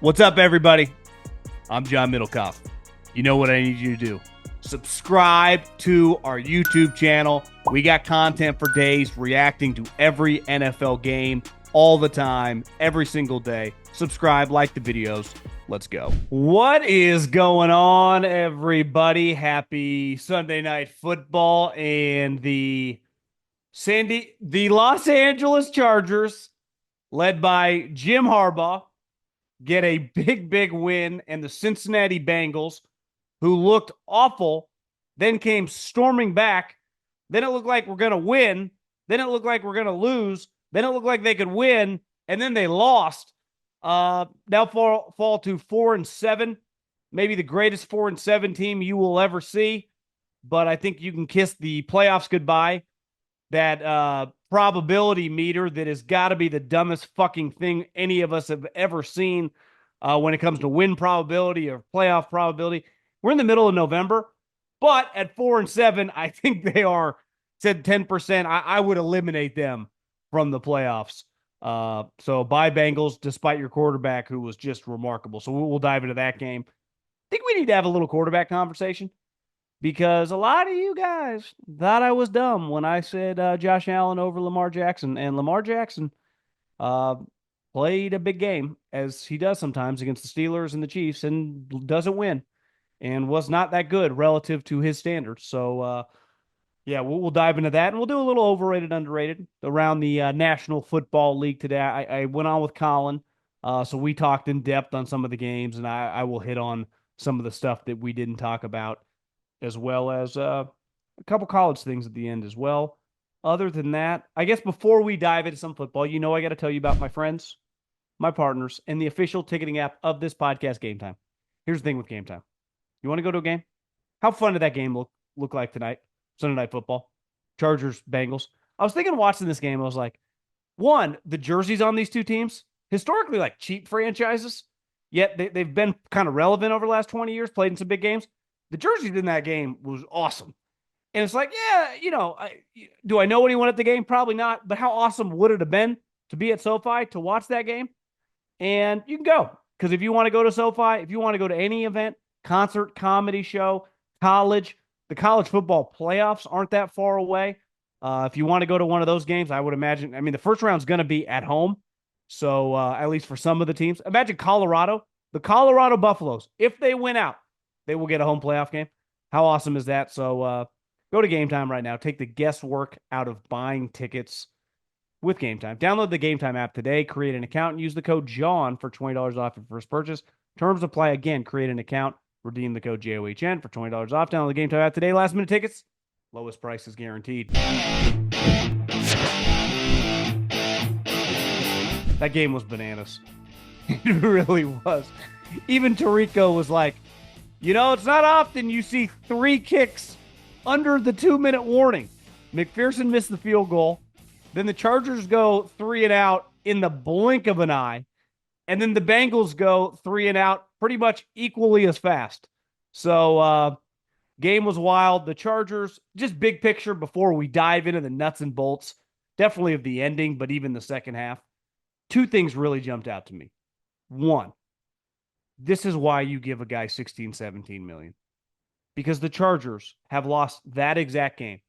What's up, everybody? I'm John Middlekauff. You know what I need you to do. Subscribe to our YouTube channel. We got content for days reacting to every NFL game all the time, every single day. Subscribe, like the videos. Let's go. What is going on, everybody? Happy Sunday Night Football, and the Los Angeles Chargers, led by Jim Harbaugh, get a big win, and the Cincinnati Bengals, who looked awful, then came storming back. Then it looked like we're going to win. Then it looked like we're going to lose. Then it looked like they could win, and then they lost. Now fall to 4-7, maybe the greatest 4-7 team you will ever see. But I think you can kiss the playoffs goodbye. That probability meter that has got to be the dumbest fucking thing any of us have ever seen when it comes to win probability or playoff probability. We're in the middle of November, but at 4-7, I think they are, said 10%. I would eliminate them from the playoffs. So bye Bengals, despite your quarterback who was just remarkable. So we'll dive into that game. I think we need to have a little quarterback conversation, because a lot of you guys thought I was dumb when I said Josh Allen over Lamar Jackson. And Lamar Jackson played a big game, as he does sometimes against the Steelers and the Chiefs, and doesn't win, and was not that good relative to his standards. So, yeah, we'll dive into that, and we'll do a little overrated, underrated around the National Football League today. I went on with Colin, so we talked in depth on some of the games, and I will hit on some of the stuff that we didn't talk about, as well as a couple college things at the end as well. Other than that, I guess before we dive into some football, I got to tell you about my friends, my partners, and the official ticketing app of this podcast, Game Time. Here's the thing with Game Time. You want to go to a game? How fun did that game look like tonight? Sunday Night Football. Chargers, Bengals. I was thinking watching this game, I was like, one, the jerseys on these two teams, historically like cheap franchises, yet they've been kind of relevant over the last 20 years, played in some big games. The jerseys in that game was awesome. And it's like, yeah, do I know anyone at the game? Probably not. But how awesome would it have been to be at SoFi to watch that game? And you can go. Because if you want to go to SoFi, if you want to go to any event, concert, comedy show, college, the college football playoffs aren't that far away. If you want to go to one of those games, I would imagine, the first round's going to be at home. So at least for some of the teams. Imagine Colorado, the Colorado Buffaloes, if they win out, they will get a home playoff game. How awesome is that? So go to Game Time right now. Take the guesswork out of buying tickets with Game Time. Download the Game Time app today. Create an account and use the code JOHN for $20 off your first purchase. Terms apply. Again, create an account. Redeem the code JOHN for $20 off. Download the Game Time app today. Last minute tickets. Lowest price is guaranteed. That game was bananas. It really was. Even Tirico was like, it's not often you see 3 kicks under the 2-minute warning. McPherson missed the field goal. Then the Chargers go 3 and out in the blink of an eye. And then the Bengals go 3 and out pretty much equally as fast. So, game was wild. The Chargers, just big picture before we dive into the nuts and bolts, definitely of the ending, but even the second half. 2 things really jumped out to me. One, this is why you give a guy 16, 17 million. Because the Chargers have lost that exact game.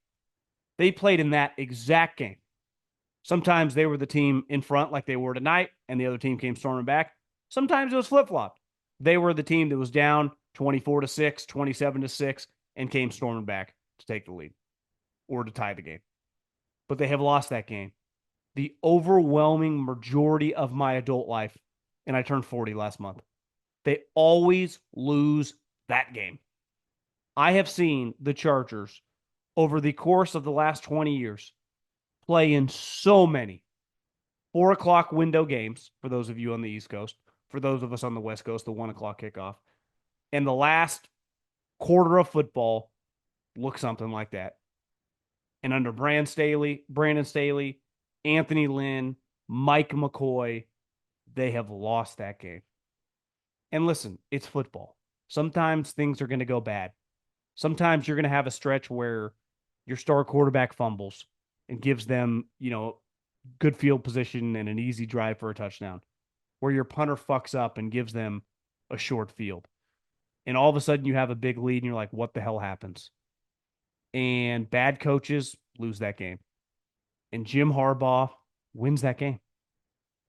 They played in that exact game. Sometimes they were the team in front like they were tonight, and the other team came storming back. Sometimes it was flip-flopped. They were the team that was down 24-6, 27-6, and came storming back to take the lead or to tie the game. But they have lost that game. The overwhelming majority of my adult life, and I turned 40 last month, they always lose that game. I have seen the Chargers over the course of the last 20 years play in so many 4 o'clock window games, for those of you on the East Coast, for those of us on the West Coast, the 1 o'clock kickoff. And the last quarter of football looks something like that. And under Brandon Staley, Anthony Lynn, Mike McCoy, they have lost that game. And listen, it's football. Sometimes things are going to go bad. Sometimes you're going to have a stretch where your star quarterback fumbles and gives them, good field position and an easy drive for a touchdown. where your punter fucks up and gives them a short field. And all of a sudden you have a big lead and you're like, what the hell happens? And bad coaches lose that game. And Jim Harbaugh wins that game.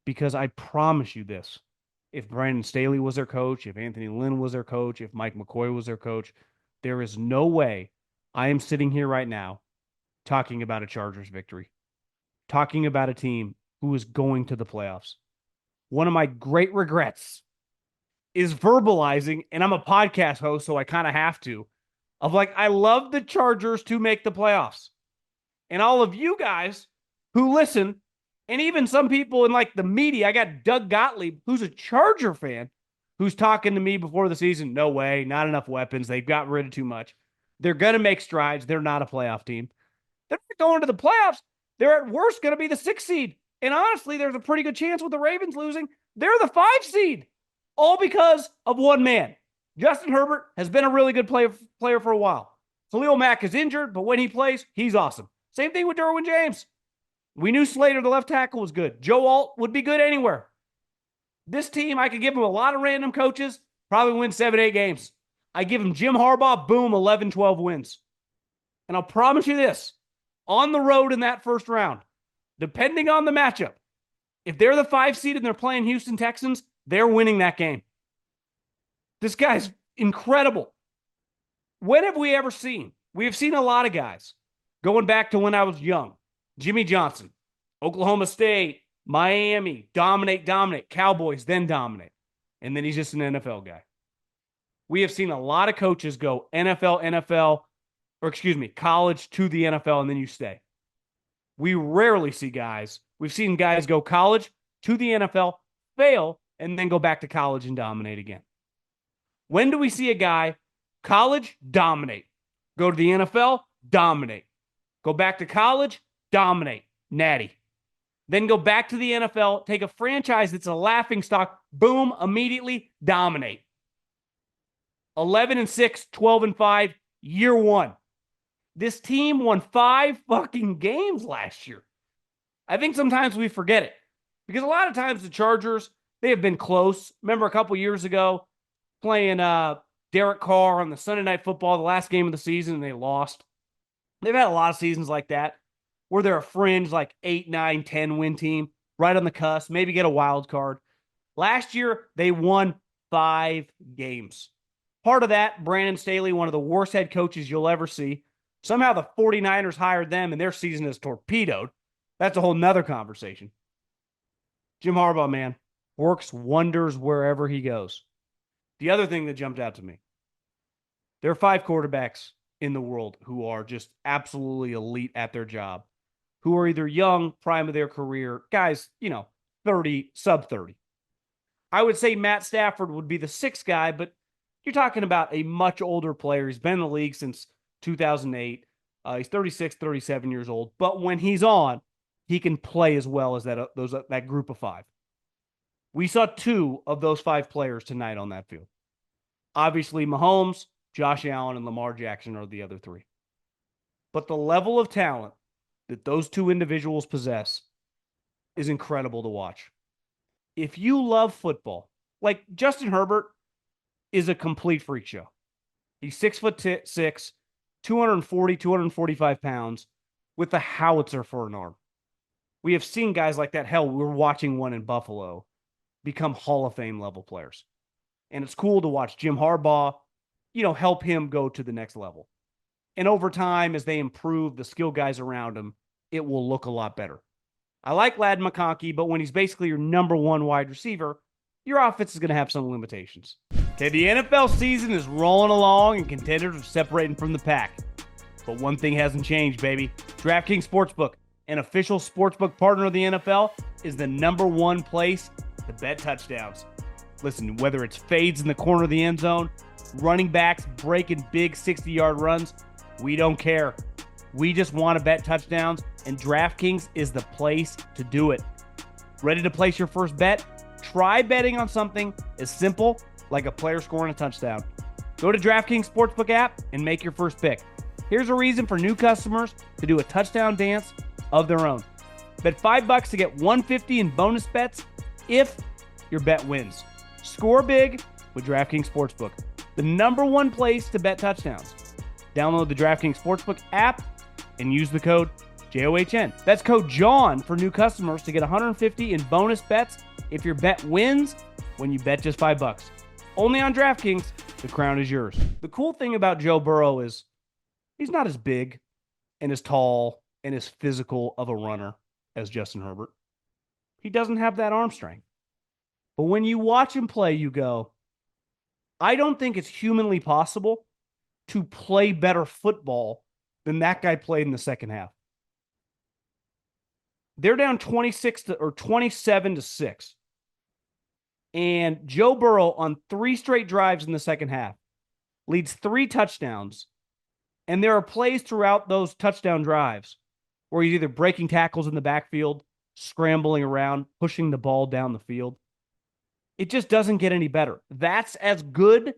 Because I promise you this, if Brandon Staley was their coach, if Anthony Lynn was their coach, if Mike McCoy was their coach, there is no way I am sitting here right now talking about a Chargers victory, talking about a team who is going to the playoffs. One of my great regrets is verbalizing, and I'm a podcast host, so I kind of have to, of like, I love the Chargers to make the playoffs. And all of you guys who listen, and even some people in like the media, I got Doug Gottlieb, who's a Charger fan, who's talking to me before the season. No way, not enough weapons. They've got rid of too much. They're going to make strides. They're not a playoff team. They're not going to the playoffs. They're at worst going to be the 6th seed. And honestly, there's a pretty good chance with the Ravens losing, they're the 5 seed. All because of one man. Justin Herbert has been a really good player for a while. Khalil Mack is injured, but when he plays, he's awesome. Same thing with Derwin James. We knew Slater, the left tackle, was good. Joe Alt would be good anywhere. This team, I could give him a lot of random coaches, probably win 7-8 games. I give him Jim Harbaugh, boom, 11-12 wins. And I'll promise you this, on the road in that first round, depending on the matchup, if they're the 5 seed and they're playing Houston Texans, they're winning that game. This guy's incredible. When have we ever seen? We have seen a lot of guys going back to when I was young. Jimmy Johnson, Oklahoma State, Miami, dominate, Cowboys, then dominate. And then he's just an NFL guy. We have seen a lot of coaches go college to the NFL, and then you stay. We rarely see guys. We've seen guys go college to the NFL, fail, and then go back to college and dominate again. When do we see a guy, college, dominate, go to the NFL, dominate, go back to college, dominate, natty, then go back to the NFL, take a franchise that's a laughingstock, boom, immediately dominate. 11-6, 12-5, year one. This team won 5 fucking games last year. I think sometimes we forget it because a lot of times the Chargers, they have been close. Remember a couple years ago playing Derek Carr on the Sunday Night Football, the last game of the season, and they lost. They've had a lot of seasons like that where they're a fringe, like 8, 9, 10 win team, right on the cusp, maybe get a wild card. Last year, they won 5 games. Part of that, Brandon Staley, one of the worst head coaches you'll ever see. Somehow the 49ers hired them and their season is torpedoed. That's a whole nother conversation. Jim Harbaugh, man, works wonders wherever he goes. The other thing that jumped out to me, there are 5 quarterbacks in the world who are just absolutely elite at their job, who are either young, prime of their career, guys, 30, sub 30. I would say Matt Stafford would be the 6th guy, but you're talking about a much older player. He's been in the league since 2008. He's 36, 37 years old. But when he's on, he can play as well as that group of 5. We saw 2 of those 5 players tonight on that field. Obviously, Mahomes, Josh Allen, and Lamar Jackson are the other 3. But the level of talent that those 2 individuals possess is incredible to watch. If you love football, like Justin Herbert is a complete freak show. He's 6'6", 240, 245 pounds with a howitzer for an arm. We have seen guys like that. Hell, we're watching one in Buffalo become Hall of Fame level players. And it's cool to watch Jim Harbaugh, help him go to the next level. And over time, as they improve the skill guys around him, it will look a lot better. I like Ladd McConkey, but when he's basically your number 1 wide receiver, your offense is going to have some limitations. Okay, the NFL season is rolling along and contenders are separating from the pack. But one thing hasn't changed, baby. DraftKings Sportsbook, an official sportsbook partner of the NFL, is the number 1 place to bet touchdowns. Listen, whether it's fades in the corner of the end zone, running backs breaking big 60-yard runs, we don't care. We just want to bet touchdowns, and DraftKings is the place to do it. Ready to place your first bet? Try betting on something as simple like a player scoring a touchdown. Go to DraftKings Sportsbook app and make your first pick. Here's a reason for new customers to do a touchdown dance of their own. Bet $5 to get $150 in bonus bets if your bet wins. Score big with DraftKings Sportsbook, the #1 place to bet touchdowns. Download the DraftKings Sportsbook app and use the code JOHN. That's code JOHN for new customers to get $150 in bonus bets if your bet wins when you bet just $5. Only on DraftKings. The crown is yours. The cool thing about Joe Burrow is he's not as big and as tall and as physical of a runner as Justin Herbert. He doesn't have that arm strength. But when you watch him play, you go, I don't think it's humanly possible to play better football than that guy played in the second half. They're down 27-6. And Joe Burrow on 3 straight drives in the second half leads 3 touchdowns. And there are plays throughout those touchdown drives where he's either breaking tackles in the backfield, scrambling around, pushing the ball down the field. It just doesn't get any better. That's as good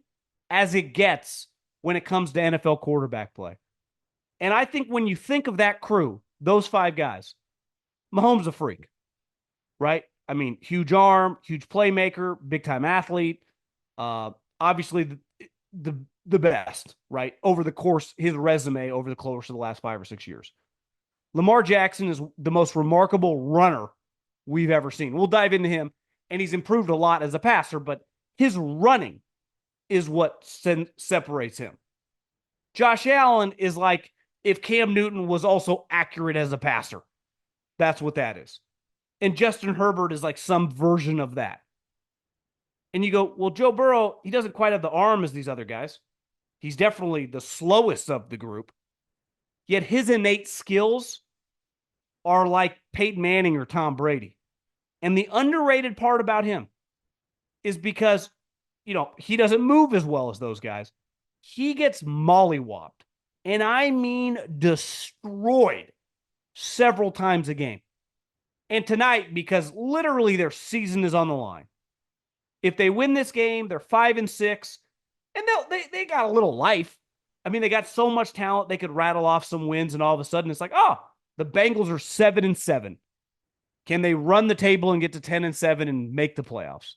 as it gets when it comes to NFL quarterback play. And I think when you think of that crew, those 5 guys, Mahomes a freak, right? I mean, huge arm, huge playmaker, big-time athlete. Obviously, the best, right? Over the course, his resume over the course of the last 5 or 6 years. Lamar Jackson is the most remarkable runner we've ever seen. We'll dive into him, and he's improved a lot as a passer, but his running is what separates him. Josh Allen is like if Cam Newton was also accurate as a passer. That's what that is. And Justin Herbert is like some version of that. And you go, well, Joe Burrow, he doesn't quite have the arm as these other guys. He's definitely the slowest of the group. Yet his innate skills are like Peyton Manning or Tom Brady. And the underrated part about him is because, he doesn't move as well as those guys. He gets mollywopped. And I mean destroyed several times a game. And tonight, because literally their season is on the line. If they win this game, they're 5-6, and they got a little life. I mean, they got so much talent, they could rattle off some wins, and all of a sudden it's like, the Bengals are 7-7. Can they run the table and get to 10-7 and make the playoffs?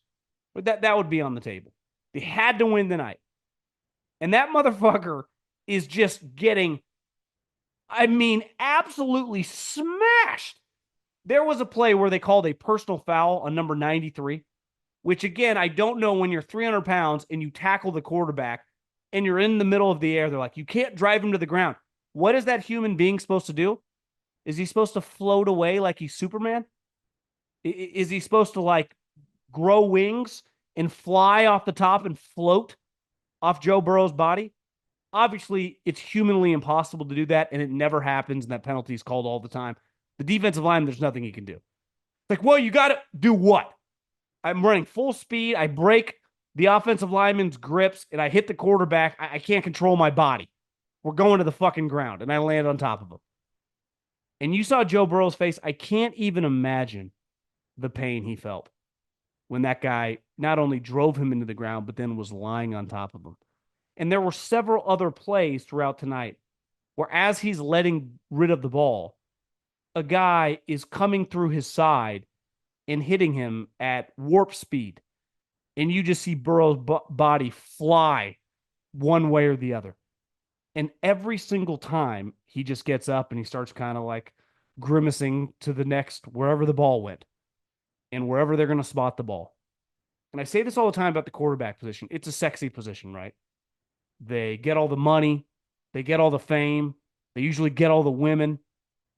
But that would be on the table. They had to win tonight. And that motherfucker is just getting, absolutely smashed. There was a play where they called a personal foul on number 93, which, again, I don't know when you're 300 pounds and you tackle the quarterback and you're in the middle of the air. They're like, you can't drive him to the ground. What is that human being supposed to do? Is he supposed to float away like he's Superman? Is he supposed to, grow wings and fly off the top and float off Joe Burrow's body? Obviously, it's humanly impossible to do that, and it never happens, and that penalty is called all the time. The defensive line, there's nothing he can do. It's well, you got to do what? I'm running full speed. I break the offensive lineman's grips, and I hit the quarterback. I can't control my body. We're going to the fucking ground, and I land on top of him. And you saw Joe Burrow's face. I can't even imagine the pain he felt when that guy not only drove him into the ground, but then was lying on top of him. And there were several other plays throughout tonight where as he's letting rid of the ball, a guy is coming through his side and hitting him at warp speed. And you just see Burrow's body fly one way or the other. And every single time he just gets up and he starts kind of grimacing to the next, wherever the ball went and wherever they're going to spot the ball. And I say this all the time about the quarterback position. It's a sexy position, right? They get all the money. They get all the fame. They usually get all the women.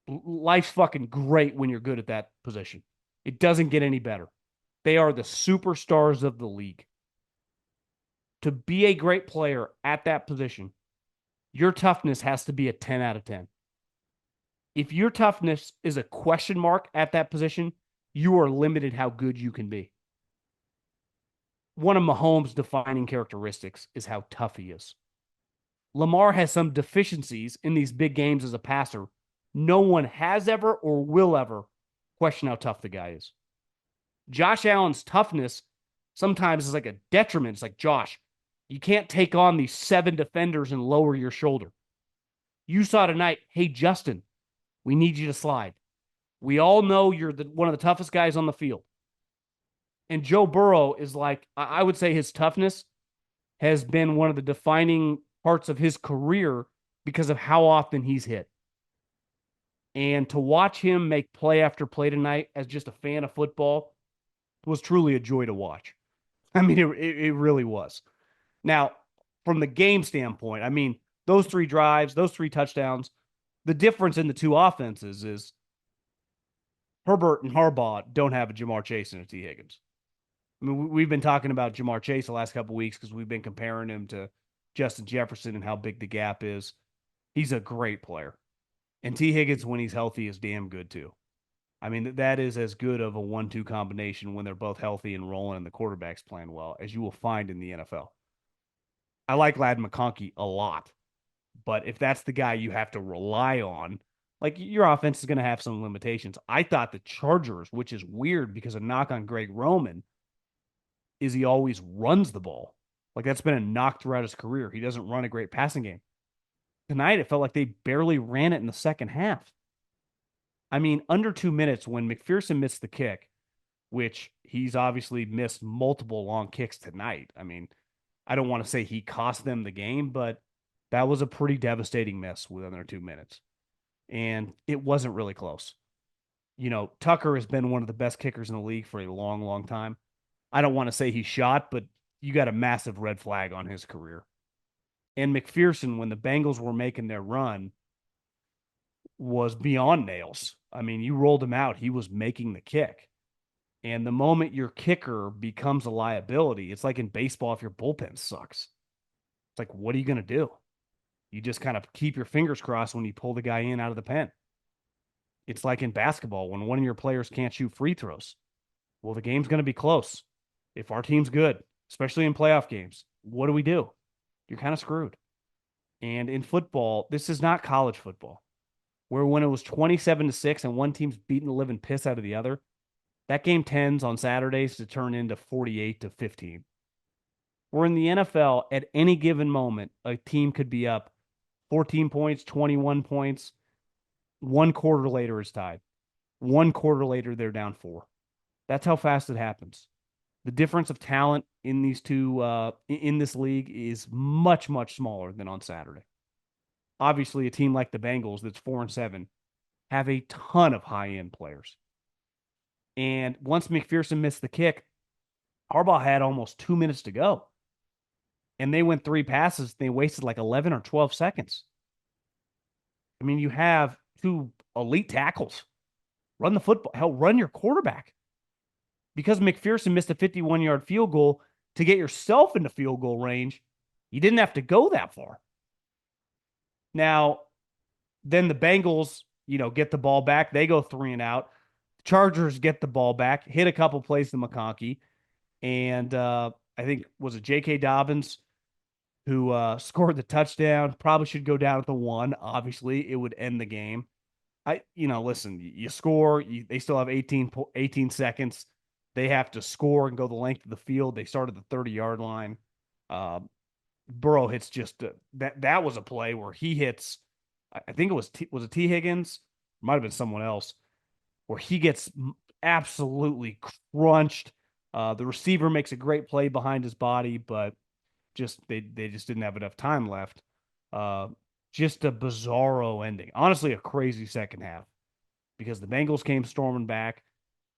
Life's fucking great when you're good at that position. It doesn't get any better. They are the superstars of the league. To be a great player at that position, your toughness has to be a 10 out of 10. If your toughness is a question mark at that position, you are limited how good you can be. One of Mahomes' defining characteristics is how tough he is. Lamar has some deficiencies in these big games as a passer. No one has ever or will ever question how tough the guy is. Josh Allen's toughness sometimes is like a detriment. It's like, Josh, you can't take on these 7 defenders and lower your shoulder. You saw tonight, hey, Justin, we need you to slide. We all know you're one of the toughest guys on the field. And Joe Burrow is like, I would say his toughness has been one of the defining parts of his career because of how often he's hit. And to watch him make play after play tonight as just a fan of football was truly a joy to watch. I mean, it really was. Now, from the game standpoint, I mean, those three drives, those three touchdowns, the difference in the two offenses is Herbert and Harbaugh don't have a Jamar Chase and a T. Higgins. I mean, we've been talking about Jamar Chase the last couple of weeks because we've been comparing him to Justin Jefferson and how big the gap is. He's a great player. And T. Higgins, when he's healthy, is damn good too. I mean, that is as good of a 1-2 combination when they're both healthy and rolling and the quarterback's playing well as you will find in the NFL. I like Lad McConkey a lot, but if that's the guy you have to rely on, like your offense is going to have some limitations. I thought the Chargers, which is weird because a knock on Greg Roman is he always runs the ball. Like that's been a knock throughout his career. He doesn't run a great passing game. Tonight, it felt like they barely ran it in the second half. I mean, under 2 minutes when McPherson missed the kick, which he's obviously missed multiple long kicks tonight. I mean, I don't want to say he cost them the game, but that was a pretty devastating miss with under 2 minutes. And it wasn't really close. You know, Tucker has been one of the best kickers in the league for a long, long time. I don't want to say he shot, but you got a massive red flag on his career. And McPherson, when the Bengals were making their run, was beyond nails. I mean, you rolled him out, he was making the kick. And the moment your kicker becomes a liability, it's like in baseball if your bullpen sucks. It's like, what are you going to do? You just kind of keep your fingers crossed when you pull the guy in out of the pen. It's like in basketball when one of your players can't shoot free throws. Well, the game's going to be close. If our team's good, especially in playoff games, what do? You're kind of screwed. And in football, this is not college football, where when it was 27-6 and one team's beating the living piss out of the other, that game tends on Saturdays to turn into 48-15. Where in the NFL, at any given moment, a team could be up 14 points, 21 points. 1 quarter later is tied. 1 quarter later, they're down 4. That's how fast it happens. The difference of talent in these two in this league is much, much smaller than on Saturday. Obviously, a team like the Bengals that's 4-7 have a ton of high-end players. And once McPherson missed the kick, Harbaugh had almost 2 minutes to go. And they went 3 passes. They wasted like 11 or 12 seconds. I mean, you have 2 elite tackles. Run the football. Hell, run your quarterback. Because McPherson missed a 51-yard field goal to get yourself into field goal range, you didn't have to go that far. Now, then the Bengals, get the ball back. They go 3 and out. Chargers get the ball back, hit a couple plays to McConkey. And I think, was it J.K. Dobbins who scored the touchdown? Probably should go down at the 1. Obviously, it would end the game. Listen, you score. They still have 18 seconds. They have to score and go the length of the field. They start at the 30-yard line. Burrow hits just that was a play where he hits. I think it was T. Higgins, might have been someone else, where he gets absolutely crunched. The receiver makes a great play behind his body, but they just didn't have enough time left. Just a bizarro ending. Honestly, a crazy second half because the Bengals came storming back.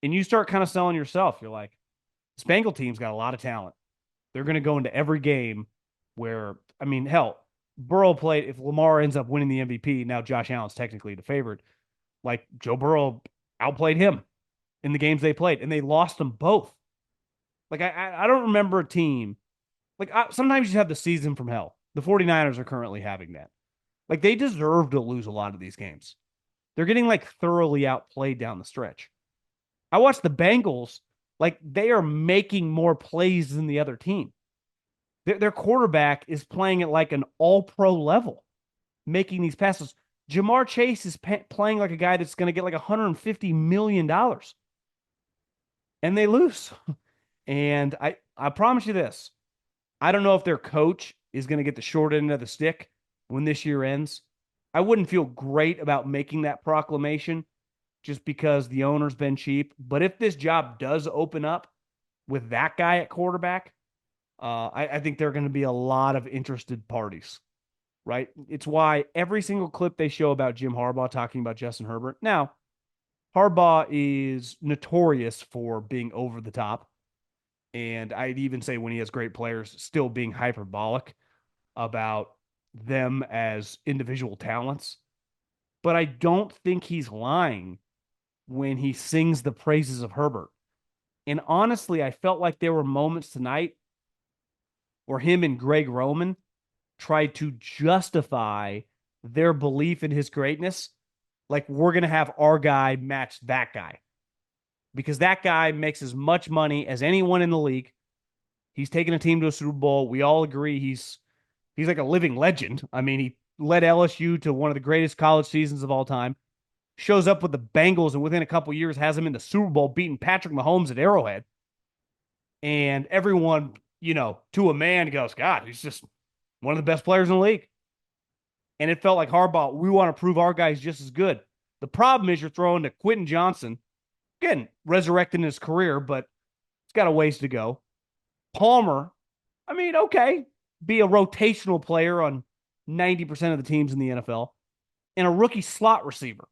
And you start kind of selling yourself. You're like, this Bengal team's got a lot of talent. They're going to go into every game where, I mean, hell, Burrow played, if Lamar ends up winning the MVP, now Josh Allen's technically the favorite, like Joe Burrow outplayed him in the games they played, and they lost them both. Like, I don't remember a team. Like, sometimes you have the season from hell. The 49ers are currently having that. Like, they deserve to lose a lot of these games. They're getting, like, thoroughly outplayed down the stretch. I watched the Bengals, like they are making more plays than the other team. Their quarterback is playing at like an all-pro level, making these passes. Jamar Chase is playing like a guy that's going to get like $150 million. And they lose. And I promise you this. I don't know if their coach is going to get the short end of the stick when this year ends. I wouldn't feel great about making that proclamation just because the owner's been cheap. But if this job does open up, with that guy at quarterback, I think there are going to be a lot of interested parties, right? It's why every single clip they show about Jim Harbaugh talking about Justin Herbert. Now, Harbaugh is notorious for being over the top. And I'd even say when he has great players, still being hyperbolic about them as individual talents. But I don't think he's lying when he sings the praises of Herbert. And honestly, I felt like there were moments tonight where him and Greg Roman tried to justify their belief in his greatness. Like, we're going to have our guy match that guy, because that guy makes as much money as anyone in the league. He's taken a team to a Super Bowl. We all agree he's like a living legend. I mean, he led LSU to one of the greatest college seasons of all time. Shows up with the Bengals and within a couple years has him in the Super Bowl beating Patrick Mahomes at Arrowhead. And everyone, to a man goes, God, he's just one of the best players in the league. And it felt like Harbaugh, we want to prove our guy's just as good. The problem is you're throwing to Quentin Johnson, again, resurrecting his career, but it's got a ways to go. Palmer, I mean, okay, be a rotational player on 90% of the teams in the NFL, and a rookie slot receiver.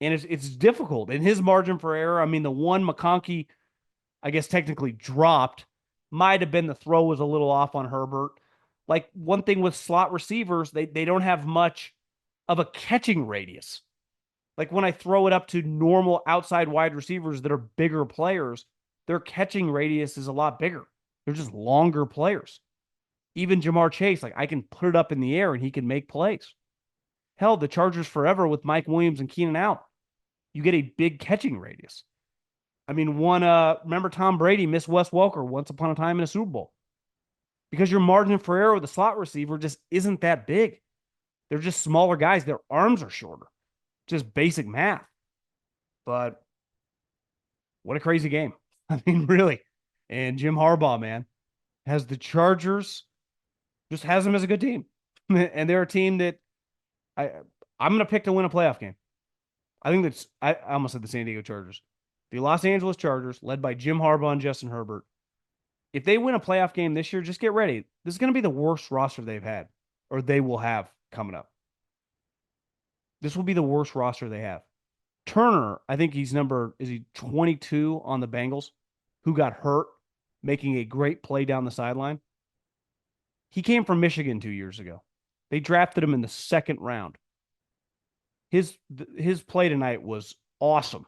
And it's difficult. And his margin for error, I mean, the one McConkey, I guess, technically dropped, might have been the throw was a little off on Herbert. Like, one thing with slot receivers, they don't have much of a catching radius. Like, when I throw it up to normal outside wide receivers that are bigger players, their catching radius is a lot bigger. They're just longer players. Even Jamar Chase, like, I can put it up in the air and he can make plays. Hell, the Chargers forever with Mike Williams and Keenan Allen. You get a big catching radius. I mean, remember Tom Brady missed Wes Welker once upon a time in a Super Bowl, because your margin for error with a slot receiver just isn't that big. They're just smaller guys. Their arms are shorter. Just basic math. But what a crazy game. I mean, really. And Jim Harbaugh, man, has the Chargers, just has them as a good team. And they're a team that I'm going to pick to win a playoff game. I think that's, I almost said the San Diego Chargers. The Los Angeles Chargers, led by Jim Harbaugh and Justin Herbert. If they win a playoff game this year, just get ready. This is going to be the worst roster they've had, or they will have coming up. This will be the worst roster they have. Turner, I think he's 22 on the Bengals, who got hurt, making a great play down the sideline. He came from Michigan 2 years ago. They drafted him in the second round. His play tonight was awesome.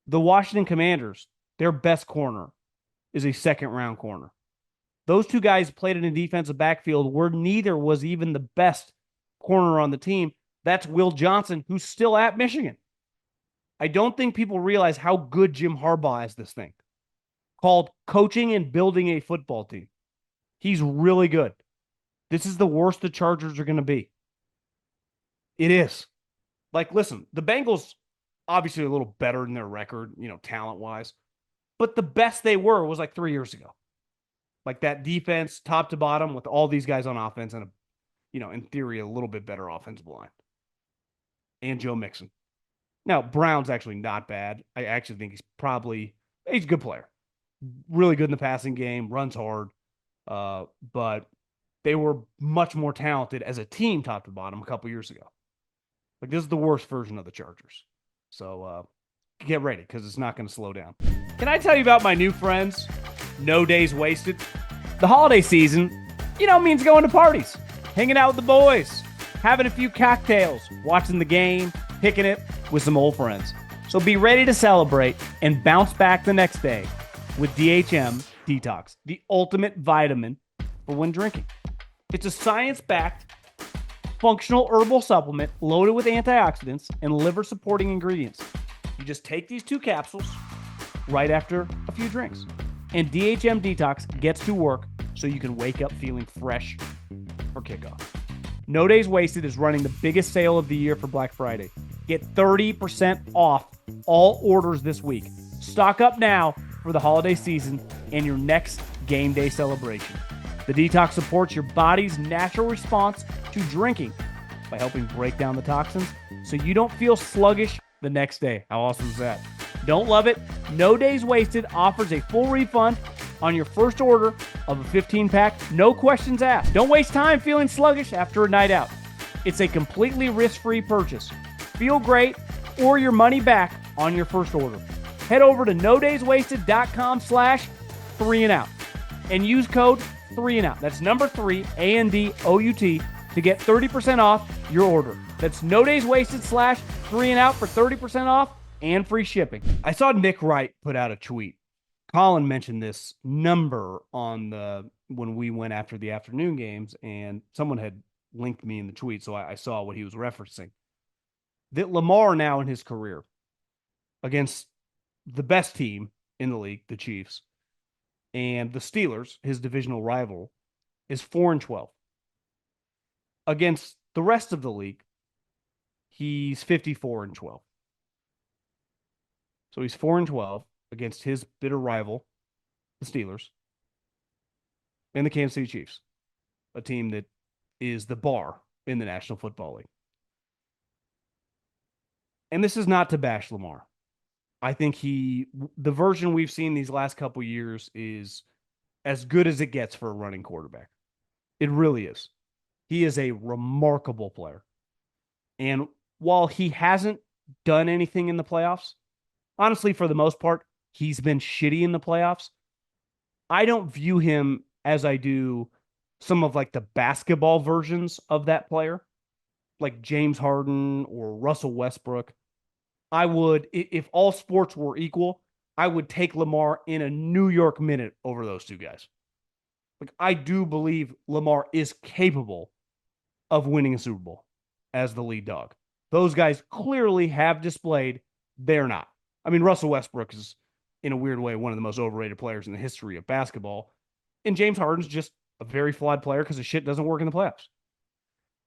The Washington Commanders, their best corner is a second-round corner. Those two guys played in a defensive backfield where neither was even the best corner on the team. That's Will Johnson, who's still at Michigan. I don't think people realize how good Jim Harbaugh is this thing, called coaching and building a football team. He's really good. This is the worst the Chargers are going to be. It is. Like, listen, the Bengals obviously a little better in their record, talent-wise. But the best they were was like 3 years ago. Like, that defense, top to bottom, with all these guys on offense and, in theory, a little bit better offensive line. And Joe Mixon. Now, Brown's actually not bad. I actually think he's a good player. Really good in the passing game, runs hard. But they were much more talented as a team, top to bottom, a couple years ago. Like, this is the worst version of the Chargers. So get ready, because it's not going to slow down. Can I tell you about my new friends, No Days Wasted? The holiday season, means going to parties, hanging out with the boys, having a few cocktails, watching the game, picking it with some old friends. So be ready to celebrate and bounce back the next day with DHM Detox, the ultimate vitamin for when drinking. It's a science-backed, functional herbal supplement loaded with antioxidants and liver-supporting ingredients. You just take these 2 capsules right after a few drinks. And DHM Detox gets to work so you can wake up feeling fresh for kickoff. No Days Wasted is running the biggest sale of the year for Black Friday. Get 30% off all orders this week. Stock up now for the holiday season and your next game day celebration. The Detox supports your body's natural response to drinking by helping break down the toxins so you don't feel sluggish the next day. How awesome is that? Don't love it? No Days Wasted offers a full refund on your first order of a 15-pack, no questions asked. Don't waste time feeling sluggish after a night out. It's a completely risk-free purchase. Feel great or your money back on your first order. Head over to nodayswasted.com/3andout and use code 3andout. That's number 3, ANDOUT, to get 30% off your order. That's nodayswasted/3andout for 30% off and free shipping. I saw Nick Wright put out a tweet. Colin mentioned this number when we went after the afternoon games, and someone had linked me in the tweet, so I saw what he was referencing. That Lamar now in his career against the best team in the league, the Chiefs, and the Steelers, his divisional rival, is 4-12. Against the rest of the league, he's 54-12. So he's 4-12 against his bitter rival, the Steelers, and the Kansas City Chiefs, a team that is the bar in the National Football League. And this is not to bash Lamar. I think the version we've seen these last couple years is as good as it gets for a running quarterback. It really is. He is a remarkable player. And while he hasn't done anything in the playoffs, honestly, for the most part, he's been shitty in the playoffs. I don't view him as I do some of like the basketball versions of that player, like James Harden or Russell Westbrook. I would, if all sports were equal, I would take Lamar in a New York minute over those two guys. Like, I do believe Lamar is capable of winning a Super Bowl as the lead dog. Those guys clearly have displayed they're not. I mean, Russell Westbrook is, in a weird way, one of the most overrated players in the history of basketball. And James Harden's just a very flawed player because his shit doesn't work in the playoffs.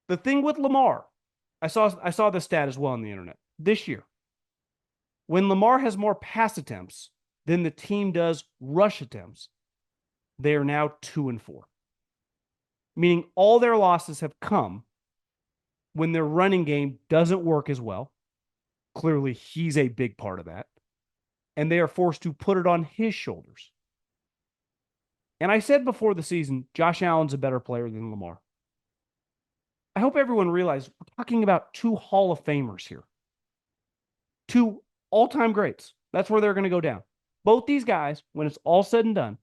The thing with Lamar, I saw this stat as well on the internet. This year, when Lamar has more pass attempts than the team does rush attempts, they are now 2-4. Meaning all their losses have come when their running game doesn't work as well. Clearly, he's a big part of that. And they are forced to put it on his shoulders. And I said before the season, Josh Allen's a better player than Lamar. I hope everyone realizes we're talking about two Hall of Famers here. Two all-time greats. That's where they're going to go down. Both these guys, when it's all said and done,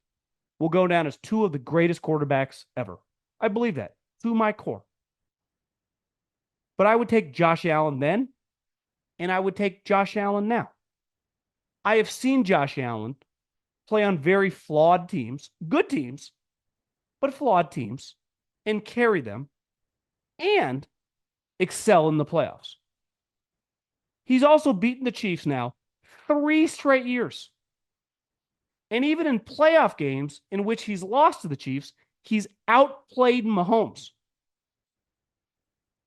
will go down as two of the greatest quarterbacks ever. I believe that to my core. But I would take Josh Allen then, and I would take Josh Allen now. I have seen Josh Allen play on very flawed teams, good teams, but flawed teams, and carry them and excel in the playoffs. He's also beaten the Chiefs now 3 straight years. And even in playoff games in which he's lost to the Chiefs, he's outplayed Mahomes.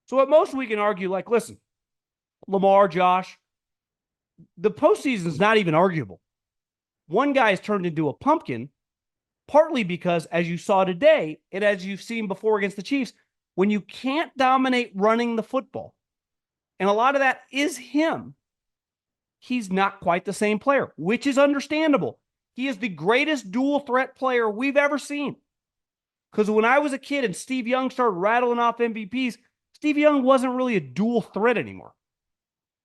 So at most we can argue, like, listen, Lamar, Josh, the postseason is not even arguable. One guy has turned into a pumpkin, partly because, as you saw today, and as you've seen before against the Chiefs, when you can't dominate running the football, and a lot of that is him, he's not quite the same player, which is understandable. He is the greatest dual threat player we've ever seen. Because when I was a kid and Steve Young started rattling off MVPs, Steve Young wasn't really a dual threat anymore.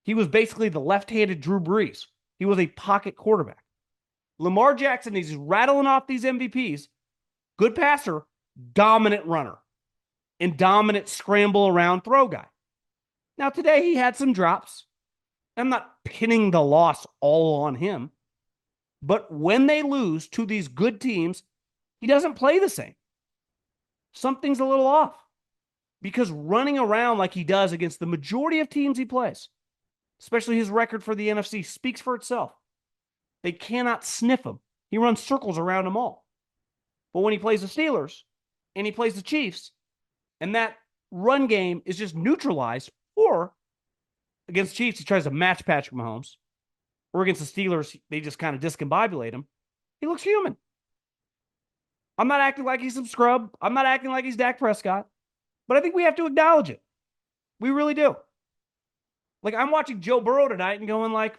He was basically the left-handed Drew Brees. He was a pocket quarterback. Lamar Jackson, he's rattling off these MVPs. Good passer, dominant runner, and dominant scramble around throw guy. Now today he had some drops. I'm not pinning the loss all on him. But when they lose to these good teams, he doesn't play the same. Something's a little off. Because running around like he does against the majority of teams he plays, especially his record for the NFC, speaks for itself. They cannot sniff him. He runs circles around them all. But when he plays the Steelers and he plays the Chiefs, and that run game is just neutralized, or against the Chiefs, he tries to match Patrick Mahomes, or against the Steelers, they just kind of discombobulate him, he looks human. I'm not acting like he's some scrub. I'm not acting like he's Dak Prescott. But I think we have to acknowledge it. We really do. Like, I'm watching Joe Burrow tonight and going like,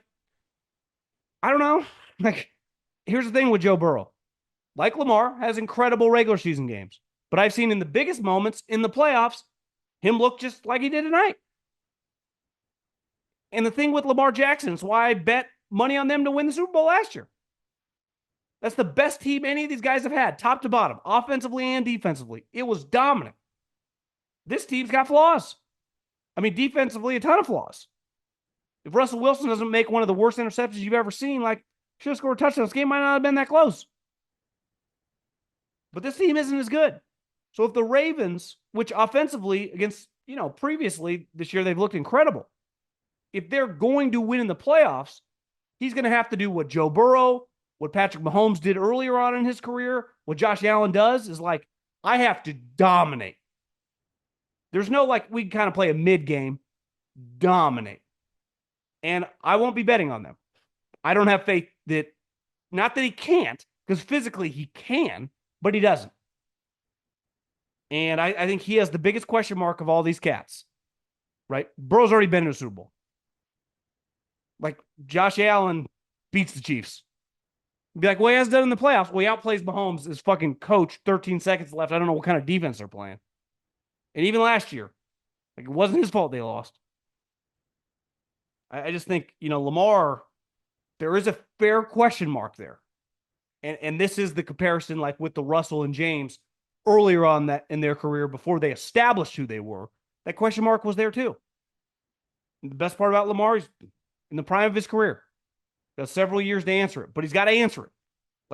I don't know. Like, here's the thing with Joe Burrow. Like Lamar, has incredible regular season games. But I've seen in the biggest moments in the playoffs, him look just like he did tonight. And the thing with Lamar Jackson is why I bet money on them to win the Super Bowl last year. That's the best team any of these guys have had, top to bottom, offensively and defensively. It was dominant. This team's got flaws. I mean, defensively, a ton of flaws. If Russell Wilson doesn't make one of the worst interceptions you've ever seen, like, should have scored a touchdown. This game might not have been that close. But this team isn't as good. So if the Ravens, which offensively against, previously this year, they've looked incredible. If they're going to win in the playoffs, he's going to have to do what Joe Burrow, what Patrick Mahomes did earlier on in his career, what Josh Allen does is like, I have to dominate. There's no we can kind of play a mid game, dominate. And I won't be betting on them. I don't have faith that, not that he can't, because physically he can, but he doesn't. And I think he has the biggest question mark of all these cats, right? Burrow's already been in a Super Bowl. Like, Josh Allen beats the Chiefs. Be like, well, he hasn't done in the playoffs. Well, he outplays Mahomes, his fucking coach, 13 seconds left. I don't know what kind of defense they're playing. And even last year, it wasn't his fault they lost. I just think, Lamar, there is a fair question mark there. And this is the comparison with the Russell and James earlier on that in their career before they established who they were. That question mark was there too. And the best part about Lamar is in the prime of his career. He has several years to answer it, but he's got to answer it.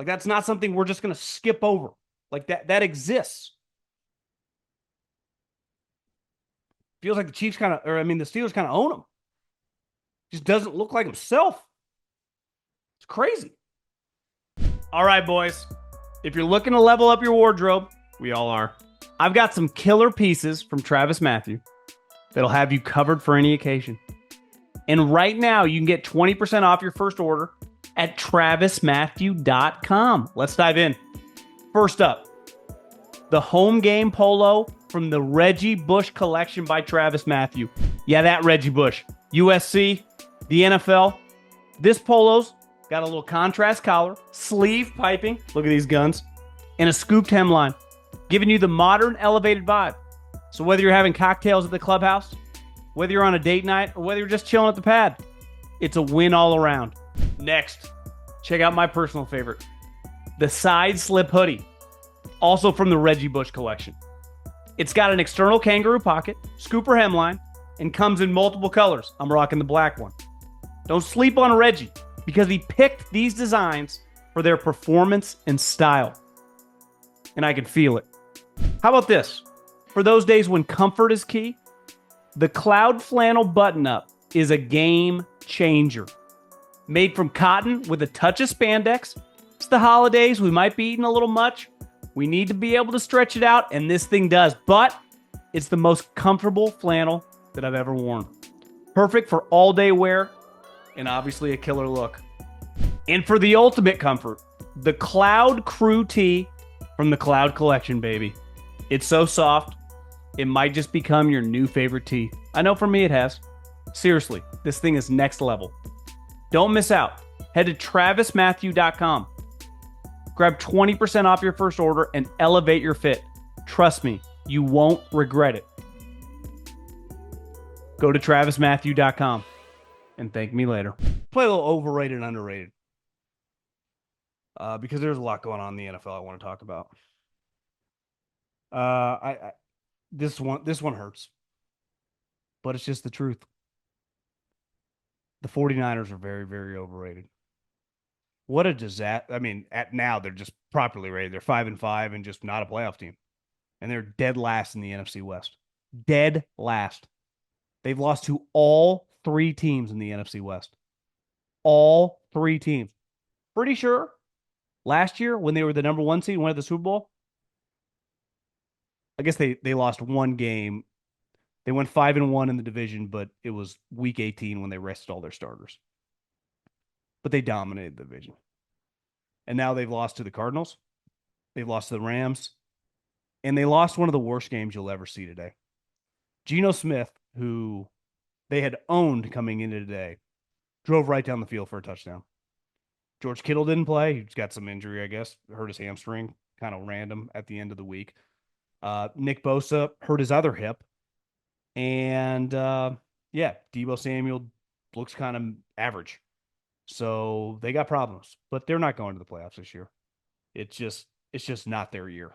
That's not something we're just going to skip over. That exists. Feels like the Chiefs the Steelers kind of own him. Just doesn't look like himself. It's crazy. All right, boys. If you're looking to level up your wardrobe, we all are. I've got some killer pieces from TravisMathew that'll have you covered for any occasion. And right now, you can get 20% off your first order at TravisMathew.com. Let's dive in. First up, the home game polo from the Reggie Bush collection by TravisMathew. Yeah, that Reggie Bush. USC, the NFL. This polo's got a little contrast collar, sleeve piping, look at these guns, and a scooped hemline, giving you the modern elevated vibe. So whether you're having cocktails at the clubhouse, whether you're on a date night, or whether you're just chilling at the pad, it's a win all around. Next, check out my personal favorite, the side slip hoodie, also from the Reggie Bush collection. It's got an external kangaroo pocket, scooper hemline, and comes in multiple colors. I'm rocking the black one. Don't sleep on Reggie, because he picked these designs for their performance and style. And I can feel it. How about this? For those days when comfort is key, the Cloud Flannel button-up is a game changer. Made from cotton with a touch of spandex. It's the holidays. We might be eating a little much. We need to be able to stretch it out, and this thing does. But it's the most comfortable flannel that I've ever worn. Perfect for all-day wear, and obviously a killer look. And for the ultimate comfort, the Cloud Crew Tee from the Cloud Collection, baby. It's so soft, it might just become your new favorite tee. I know for me it has. Seriously, this thing is next level. Don't miss out. Head to TravisMathew.com. Grab 20% off your first order and elevate your fit. Trust me, you won't regret it. Go to TravisMathew.com and thank me later. Play a little overrated and underrated. Because there's a lot going on in the NFL I want to talk about. This one hurts. But it's just the truth. The 49ers are very, very overrated. What a disaster. I mean, now they're just properly rated. They're 5-5 and just not a playoff team. And they're dead last in the NFC West. Dead last. They've lost to all three teams in the NFC West. All three teams. Pretty sure last year when they were the number one seed and went to the Super Bowl, I guess they lost one game. They went 5-1 in the division, but it was week 18 when they rested all their starters. But they dominated the division. And now they've lost to the Cardinals. They've lost to the Rams. And they lost one of the worst games you'll ever see today. Geno Smith, who they had owned coming into today, drove right down the field for a touchdown. George Kittle didn't play. He's got some injury, I guess. Hurt his hamstring, kind of random at the end of the week. Nick Bosa hurt his other hip. And yeah, Debo Samuel looks kind of average. So they got problems, but they're not going to the playoffs this year. It's just not their year.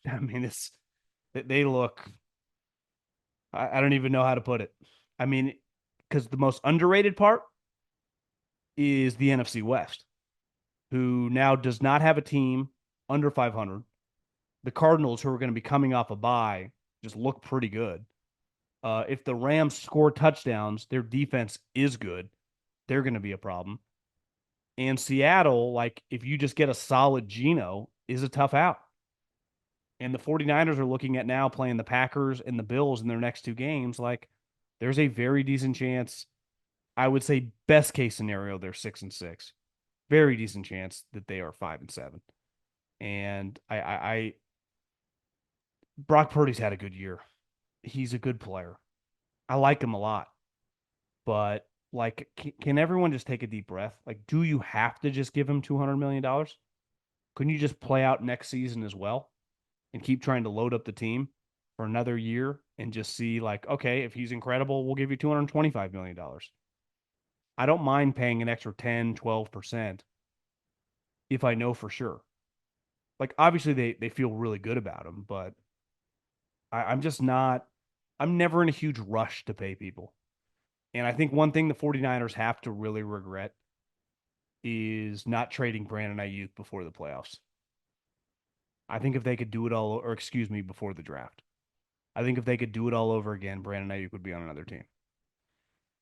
I mean, they look. I don't even know how to put it. I mean, because the most underrated part is the NFC West, who now does not have a team under 500. The Cardinals, who are going to be coming off a bye, just look pretty good. If the Rams score touchdowns, their defense is good. They're going to be a problem. And Seattle, like, if you just get a solid Geno, is a tough out. And the 49ers are looking at now playing the Packers and the Bills in their next two games. Like, there's a very decent chance. I would say best case scenario, they're 6-6. Very decent chance that they are 5-7. And I Brock Purdy's had a good year. He's a good player. I like him a lot. But like, can everyone just take a deep breath? Like, do you have to just give him $200 million? Couldn't you just play out next season as well and keep trying to load up the team for another year and just see, like, okay, if he's incredible, we'll give you $225 million. I don't mind paying an extra 10, 12% if I know for sure. Like, obviously they feel really good about him, but I'm just not, I'm never in a huge rush to pay people. And I think one thing the 49ers have to really regret is not trading Brandon Ayuk before the playoffs. I think if they could do it all, or excuse me, before the draft, I think if they could do it all over again, Brandon Ayuk would be on another team.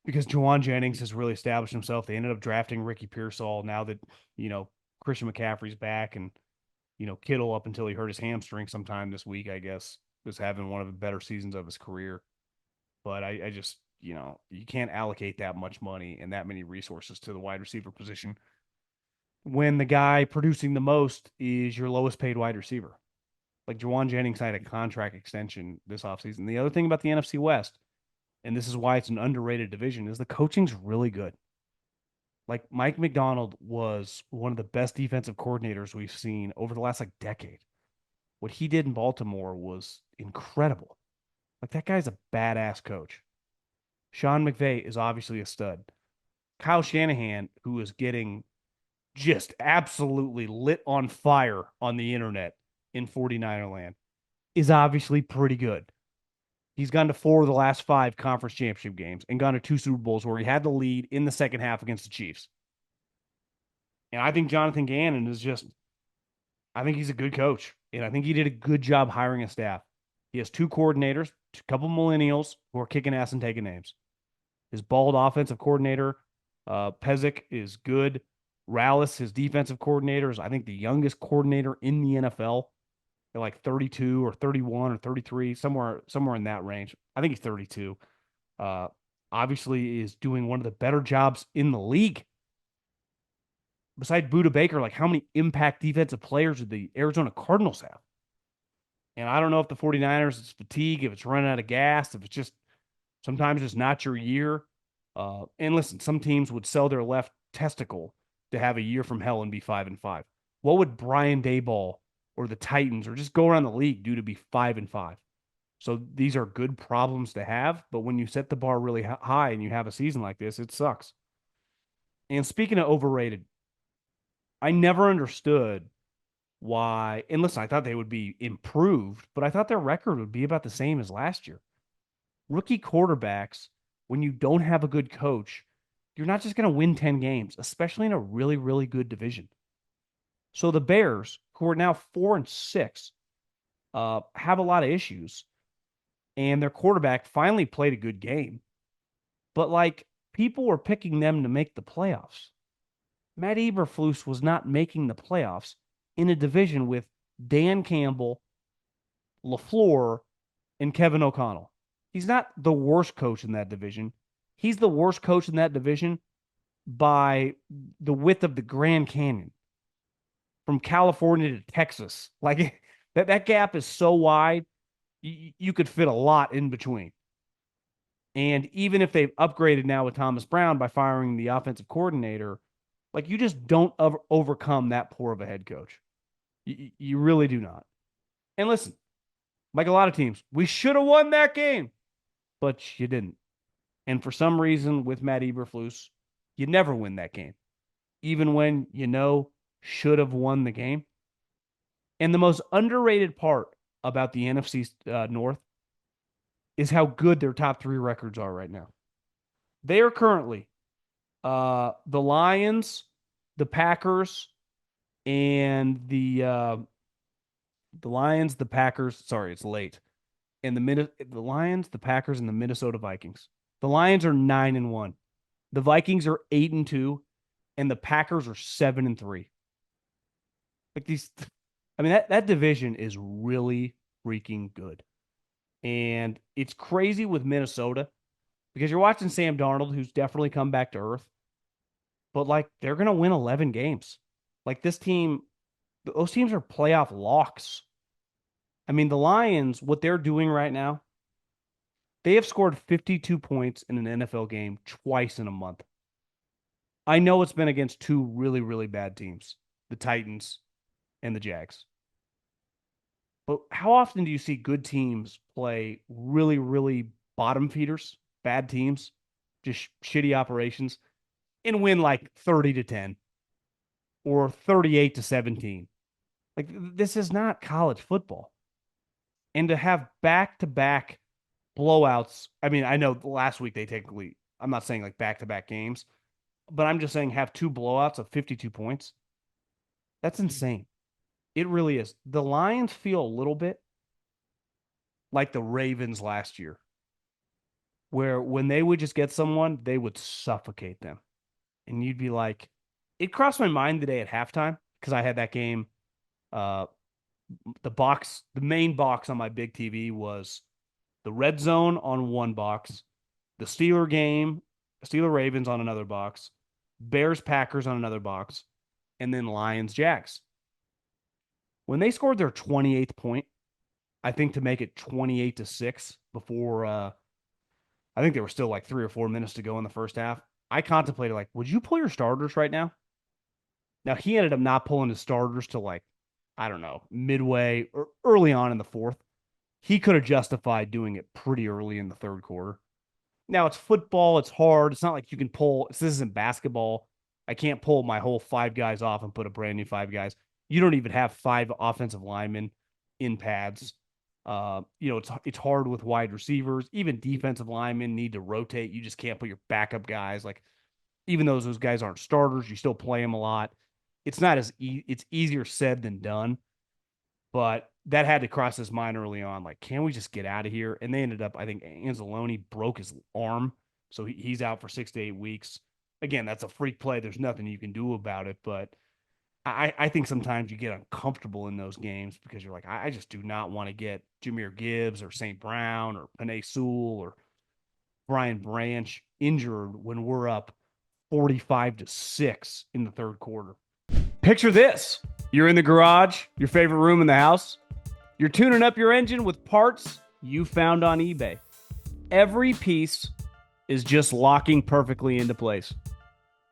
Because Jawan Jennings has really established himself. They ended up drafting Ricky Pearsall now that, Christian McCaffrey's back, and, Kittle, up until he hurt his hamstring sometime this week, I guess, was having one of the better seasons of his career. But I just, you can't allocate that much money and that many resources to the wide receiver position when the guy producing the most is your lowest paid wide receiver. Like, Jawan Jennings signed a contract extension this offseason. The other thing about the NFC West, and this is why it's an underrated division, is the coaching's really good. Like, Mike McDonald was one of the best defensive coordinators we've seen over the last like decade. What he did in Baltimore was incredible. Like, that guy's a badass coach. Sean McVay is obviously a stud. Kyle Shanahan, who is getting just absolutely lit on fire on the internet in 49er land, is obviously pretty good. He's gone to 4 of the last 5 conference championship games and gone to 2 Super Bowls where he had the lead in the second half against the Chiefs. And I think Jonathan Gannon is just, I think he's a good coach. And I think he did a good job hiring a staff. He has 2 coordinators, a couple millennials who are kicking ass and taking names. His bald offensive coordinator, Pezic, is good. Rallis, his defensive coordinator, is, I think, the youngest coordinator in the NFL. They're like 32 or 31 or 33, somewhere in that range. I think he's 32. Obviously is doing one of the better jobs in the league. Besides Budda Baker, like, how many impact defensive players do the Arizona Cardinals have? And I don't know if the 49ers, it's fatigue, if it's running out of gas, if it's just sometimes it's not your year. And listen, some teams would sell their left testicle to have a year from hell and be 5-5. What would Brian Daboll or the Titans or just go around the league do to be 5-5? So these are good problems to have, but when you set the bar really high and you have a season like this, it sucks. And speaking of overrated, I never understood why. And listen, I thought they would be improved, but I thought their record would be about the same as last year. Rookie quarterbacks, when you don't have a good coach, you're not just going to win 10 games, especially in a really, really good division. So the Bears, who are now 4-6, have a lot of issues, and their quarterback finally played a good game. But, like, people were picking them to make the playoffs. Matt Eberflus was not making the playoffs in a division with Dan Campbell, LaFleur, and Kevin O'Connell. He's not the worst coach in that division. He's the worst coach in that division by the width of the Grand Canyon from California to Texas. Like, that gap is so wide, you could fit a lot in between. And even if they've upgraded now with Thomas Brown by firing the offensive coordinator, Like, you just don't overcome that poor of a head coach. You really do not. And listen, like a lot of teams, we should have won that game, but you didn't. And for some reason, with Matt Eberflus, you never win that game, even when should have won the game. And the most underrated part about the NFC North is how good their top three records are right now. They are currently the Lions, the Packers, and the Lions, the Packers. Sorry, it's late. And the Lions, the Packers, and the Minnesota Vikings. The Lions are 9-1. The Vikings are 8-2, and the Packers are 7-3. Like these, I mean that division is really freaking good, and it's crazy with Minnesota because you're watching Sam Darnold, who's definitely come back to earth, but like they're gonna win 11 games. Like this team, those teams are playoff locks. I mean, the Lions, what they're doing right now, they have scored 52 points in an NFL game twice in a month. I know it's been against two really, really bad teams, the Titans and the Jags. But how often do you see good teams play really, really bottom feeders, bad teams, just shitty operations, and win like 30-10 or 38-17? Like, this is not college football. And to have back-to-back blowouts, I mean, I know last week I'm not saying like back-to-back games, but I'm just saying have two blowouts of 52 points. That's insane. It really is. The Lions feel a little bit like the Ravens last year, where when they would just get someone, they would suffocate them. And you'd be like, it crossed my mind today at halftime because I had that game. The main box on my big TV was the red zone on one box, the Steeler Ravens on another box, Bears Packers on another box, and then Lions Jags. When they scored their 28th point, I think to make it 28-6 before I think there were still like 3 or 4 minutes to go in the first half. I contemplated like, would you pull your starters right now? Now he ended up not pulling his starters till like, I don't know, midway or early on in the fourth. He could have justified doing it pretty early in the third quarter. Now it's football, it's hard. It's not like you can pull, this isn't basketball. I can't pull my whole 5 guys off and put a brand new 5 guys. You don't even have 5 offensive linemen in pads. It's hard with wide receivers. Even defensive linemen need to rotate. You just can't put your backup guys. Like, even though those guys aren't starters, you still play them a lot. It's not it's easier said than done. But that had to cross his mind early on. Like, can we just get out of here? And they ended up, I think Anzalone broke his arm, so he's out for 6 to 8 weeks. Again, that's a freak play. There's nothing you can do about it. But I think sometimes you get uncomfortable in those games because you're like, I just do not want to get Jahmyr Gibbs or St. Brown or Penei Sewell or Brian Branch injured when we're up 45-6 in the third quarter. Picture this. You're in the garage, your favorite room in the house. You're tuning up your engine with parts you found on eBay. Every piece is just locking perfectly into place.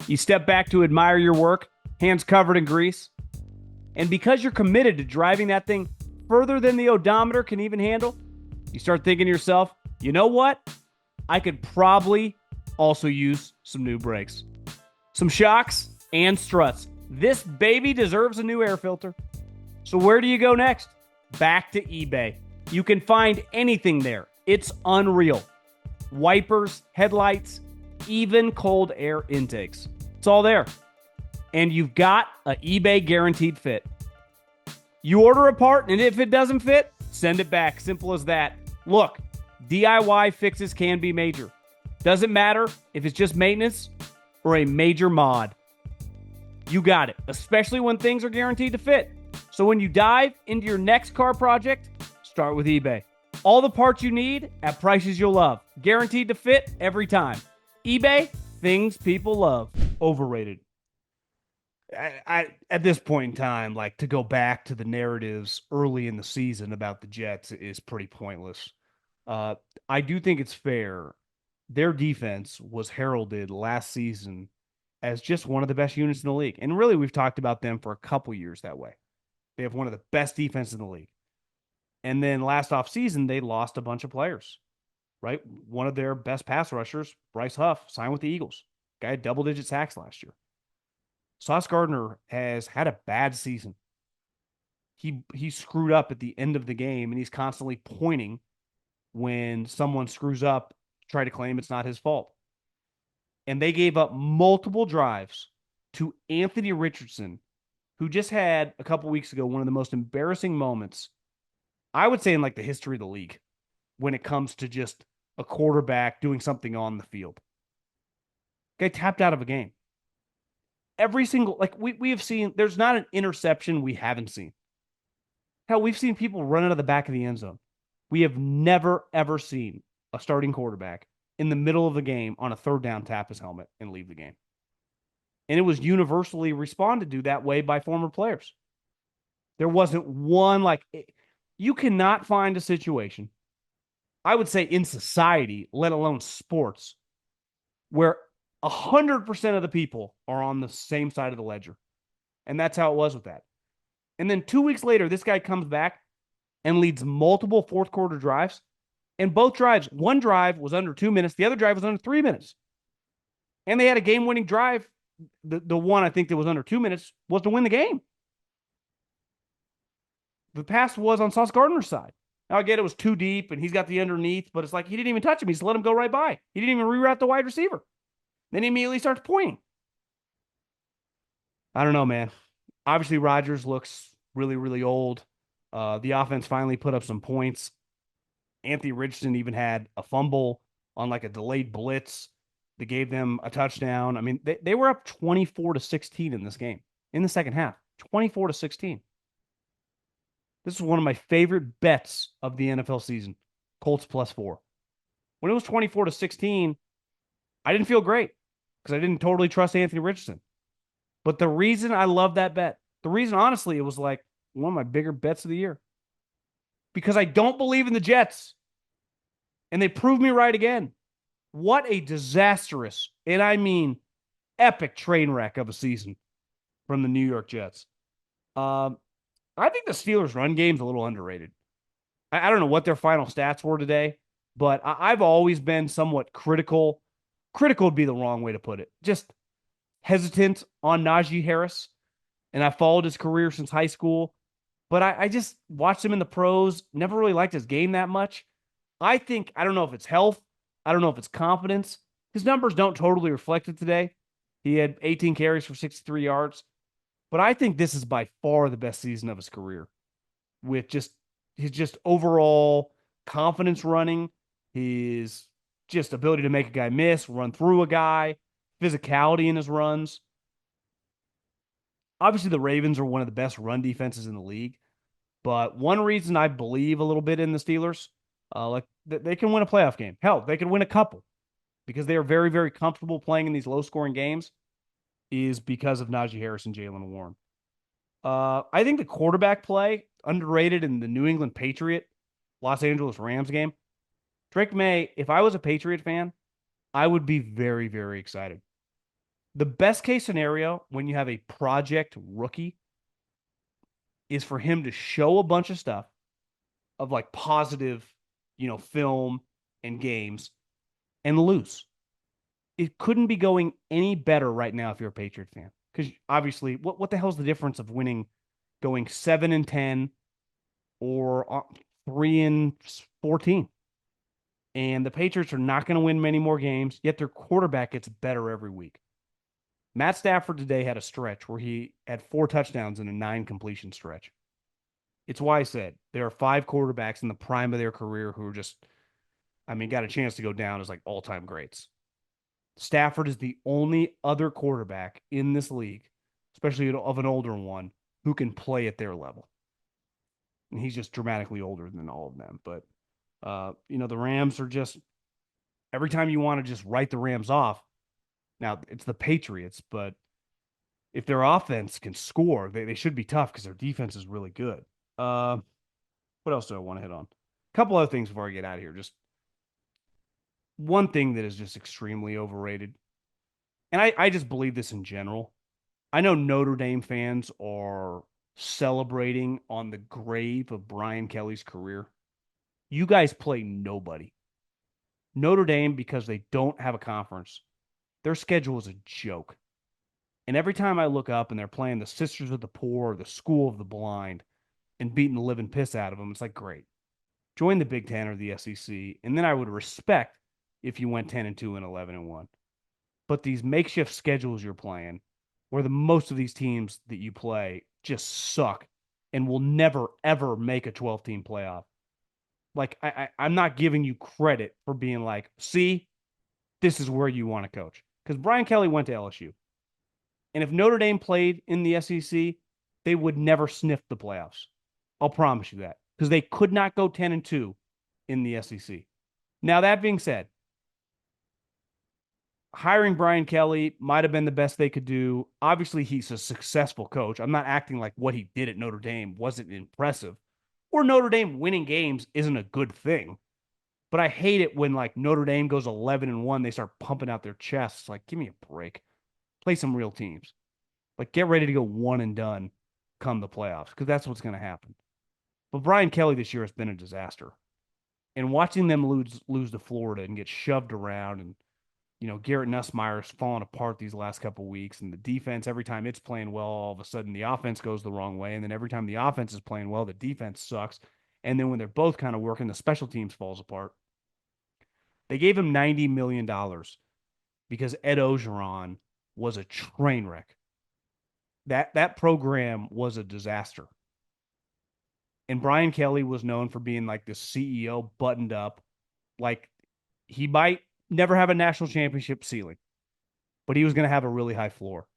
You step back to admire your work, hands covered in grease. And because you're committed to driving that thing further than the odometer can even handle, you start thinking to yourself, you know what? I could probably also use some new brakes, some shocks, and struts. This baby deserves a new air filter. So where do you go next? Back to eBay. You can find anything there. It's unreal. Wipers, headlights, even cold air intakes. It's all there. And you've got an eBay guaranteed fit. You order a part, and if it doesn't fit, send it back. Simple as that. Look, DIY fixes can be major. Doesn't matter if it's just maintenance or a major mod. You got it, especially when things are guaranteed to fit. So when you dive into your next car project, start with eBay. All the parts you need at prices you'll love. Guaranteed to fit every time. eBay, things people love. Overrated. I at this point in time, like, to go back to the narratives early in the season about the Jets is pretty pointless. I do think it's fair. Their defense was heralded last season as just one of the best units in the league. And really, we've talked about them for a couple years that way. They have one of the best defenses in the league. And then last offseason, they lost a bunch of players, right? One of their best pass rushers, Bryce Huff, signed with the Eagles. Guy had double-digit sacks last year. Sauce Gardner has had a bad season. He screwed up at the end of the game, and he's constantly pointing when someone screws up, try to claim it's not his fault. And they gave up multiple drives to Anthony Richardson, who just had a couple weeks ago one of the most embarrassing moments, I would say, in like the history of the league when it comes to just a quarterback doing something on the field. Guy tapped out of a game. Every single, like we have seen, there's not an interception we haven't seen. Hell, we've seen people run out of the back of the end zone. We have never, ever seen a starting quarterback in the middle of the game on a third down tap his helmet and leave the game. And it was universally responded to that way by former players. There wasn't one, like, you cannot find a situation, I would say in society, let alone sports, where 100% of the people are on the same side of the ledger. And that's how it was with that. And then 2 weeks later, this guy comes back and leads multiple fourth quarter drives. And both drives, one drive was under 2 minutes, the other drive was under 3 minutes. And they had a game-winning drive. The one I think that was under 2 minutes was to win the game. The pass was on Sauce Gardner's side. Now, I get it was too deep and he's got the underneath, but it's like he didn't even touch him. He just let him go right by. He didn't even reroute the wide receiver. Then he immediately starts pointing. I don't know, man. Obviously, Rodgers looks really, really old. The offense finally put up some points. Anthony Richardson even had a fumble on like a delayed blitz that gave them a touchdown. I mean, they were up 24-16 in this game in the second half. 24-16. This is one of my favorite bets of the NFL season. Colts +4. When it was 24-16, I didn't feel great because I didn't totally trust Anthony Richardson. But the reason I love that bet, the reason, honestly, it was like one of my bigger bets of the year. Because I don't believe in the Jets. And they proved me right again. What a disastrous, and I mean epic train wreck of a season from the New York Jets. I think the Steelers' run game's a little underrated. I don't know what their final stats were today, but I've always been somewhat critical. Critical would be the wrong way to put it. Just hesitant on Najee Harris. And I followed his career since high school. But I just watched him in the pros. Never really liked his game that much. I don't know if it's health. I don't know if it's confidence. His numbers don't totally reflect it today. He had 18 carries for 63 yards. But I think this is by far the best season of his career with just his just overall confidence running, his just ability to make a guy miss, run through a guy, physicality in his runs. Obviously, the Ravens are one of the best run defenses in the league. But one reason I believe a little bit in the Steelers, they can win a playoff game. Hell, they could win a couple because they are very, very comfortable playing in these low-scoring games is because of Najee Harris and Jaylen Warren. I think the quarterback play, underrated in the New England Patriot, Los Angeles Rams game. Drake May, if I was a Patriot fan, I would be very, very excited. The best case scenario when you have a project rookie is for him to show a bunch of stuff of like positive, film and games and lose. It couldn't be going any better right now if you're a Patriot fan. Because obviously, what the hell's the difference of going 7-10 or 3-14? And the Patriots are not going to win many more games, yet their quarterback gets better every week. Matt Stafford today had a stretch where he had 4 touchdowns in a 9 completion stretch. It's why I said there are 5 quarterbacks in the prime of their career who are just, got a chance to go down as like all-time greats. Stafford is the only other quarterback in this league, especially of an older one, who can play at their level. And he's just dramatically older than all of them. But, the Rams are just, every time you want to just write the Rams off, now it's the Patriots, but if their offense can score, they should be tough because their defense is really good. What else do I want to hit on? A couple other things before I get out of here. Just one thing that is just extremely overrated. And I just believe this in general. I know Notre Dame fans are celebrating on the grave of Brian Kelly's career. You guys play nobody. Notre Dame, because they don't have a conference, their schedule is a joke. And every time I look up and they're playing the Sisters of the Poor or the School of the Blind and beating the living piss out of them, it's like, great. Join the Big Ten or the SEC. And then I would respect if you went 10-2 and 11-1. But these makeshift schedules you're playing, where the most of these teams that you play just suck and will never, ever make a 12-team playoff. Like, I'm not giving you credit for being like, see, this is where you want to coach. Because Brian Kelly went to LSU. And if Notre Dame played in the SEC, they would never sniff the playoffs. I'll promise you that. Because they could not go 10-2 in the SEC. Now, that being said, hiring Brian Kelly might have been the best they could do. Obviously, he's a successful coach. I'm not acting like what he did at Notre Dame wasn't impressive, or Notre Dame winning games isn't a good thing. But I hate it when like Notre Dame goes 11-1, they start pumping out their chests. Like, give me a break. Play some real teams. Like, get ready to go one and done come the playoffs, because that's what's going to happen. But Brian Kelly this year has been a disaster. And watching them lose to Florida and get shoved around, and Garrett Nussmeier's falling apart these last couple of weeks, and the defense, every time it's playing well, all of a sudden the offense goes the wrong way, and then every time the offense is playing well, the defense sucks, and then when they're both kind of working, the special teams falls apart. They gave him $90 million because Ed Ogeron was a train wreck. That program was a disaster. And Brian Kelly was known for being like the CEO buttoned up. Like, he might never have a national championship ceiling, but he was going to have a really high floor.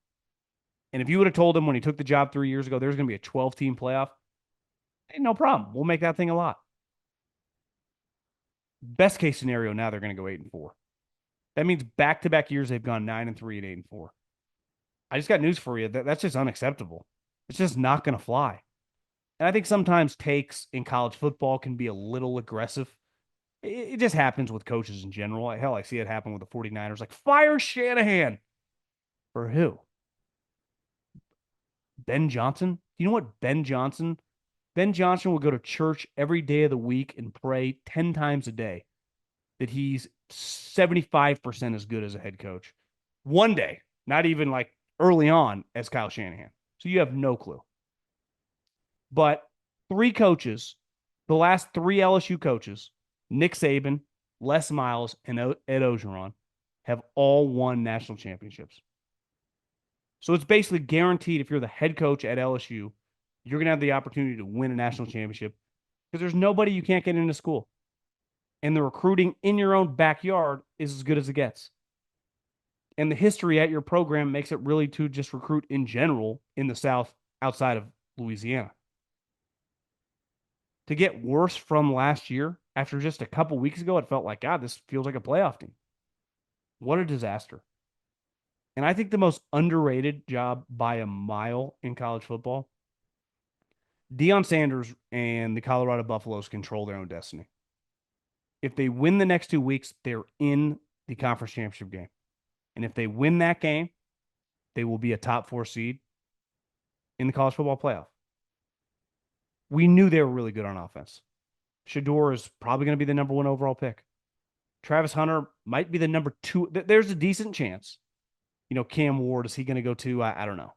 And if you would have told him when he took the job 3 years ago, there's going to be a 12-team playoff, hey, no problem. We'll make that thing a lot. Best case scenario, now they're going to go 8-4. That means back-to-back years they've gone 9-3 and 8-4. I just got news for you. That's just unacceptable. It's just not going to fly. And I think sometimes takes in college football can be a little aggressive. It just happens with coaches in general. Hell, I see it happen with the 49ers. Like, fire Shanahan. For who? Ben Johnson? You know what Ben Johnson? Ben Johnson will go to church every day of the week and pray 10 times a day that he's 75% as good as a head coach. One day, not even like early on as Kyle Shanahan. So you have no clue. But three coaches, the last three LSU coaches, Nick Saban, Les Miles, and Ed Ogeron, have all won national championships. So it's basically guaranteed if you're the head coach at LSU, you're going to have the opportunity to win a national championship because there's nobody you can't get into school. And the recruiting in your own backyard is as good as it gets. And the history at your program makes it really to just recruit in general in the South outside of Louisiana. To get worse from last year, after just a couple weeks ago, it felt like, God, this feels like a playoff team. What a disaster. And I think the most underrated job by a mile in college football, Deion Sanders and the Colorado Buffaloes control their own destiny. If they win the next 2 weeks, they're in the conference championship game. And if they win that game, they will be a top 4 seed in the college football playoff. We knew they were really good on offense. Shedeur is probably going to be the number 1 overall pick. Travis Hunter might be the number 2. There's a decent chance. Cam Ward, is he going to go 2? I don't know.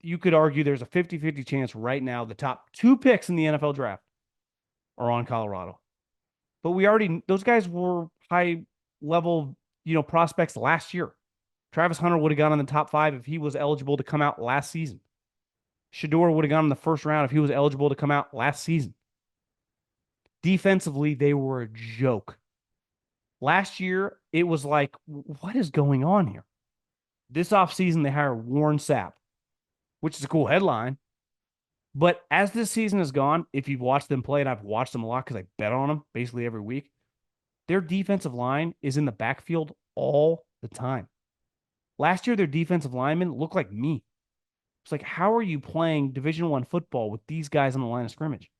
You could argue there's a 50-50 chance right now the top 2 picks in the NFL draft are on Colorado. But those guys were high level, prospects last year. Travis Hunter would have gone in the top 5 if he was eligible to come out last season. Shedeur would have gone in the first round if he was eligible to come out last season. Defensively, they were a joke. Last year, it was like, what is going on here? This offseason, they hired Warren Sapp, which is a cool headline. But as this season has gone, if you've watched them play, and I've watched them a lot because I bet on them basically every week, their defensive line is in the backfield all the time. Last year, their defensive linemen looked like me. It's like, how are you playing Division I football with these guys on the line of scrimmage?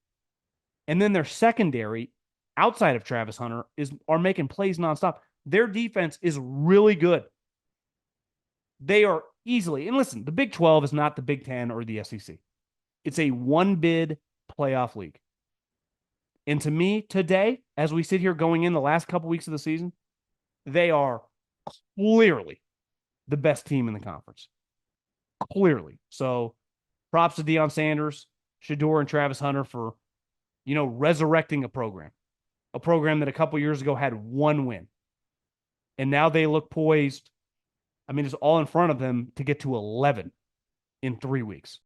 And then their secondary, outside of Travis Hunter, are making plays nonstop. Their defense is really good. They are easily, and listen, the Big 12 is not the Big 10 or the SEC. It's a one bid playoff league. And to me, today, as we sit here going in the last couple weeks of the season, they are clearly the best team in the conference. Clearly. So props to Deion Sanders, Shador, and Travis Hunter for, resurrecting a program that a couple years ago had one win. And now they look poised. I mean, it's all in front of them to get to 11 in 3 weeks.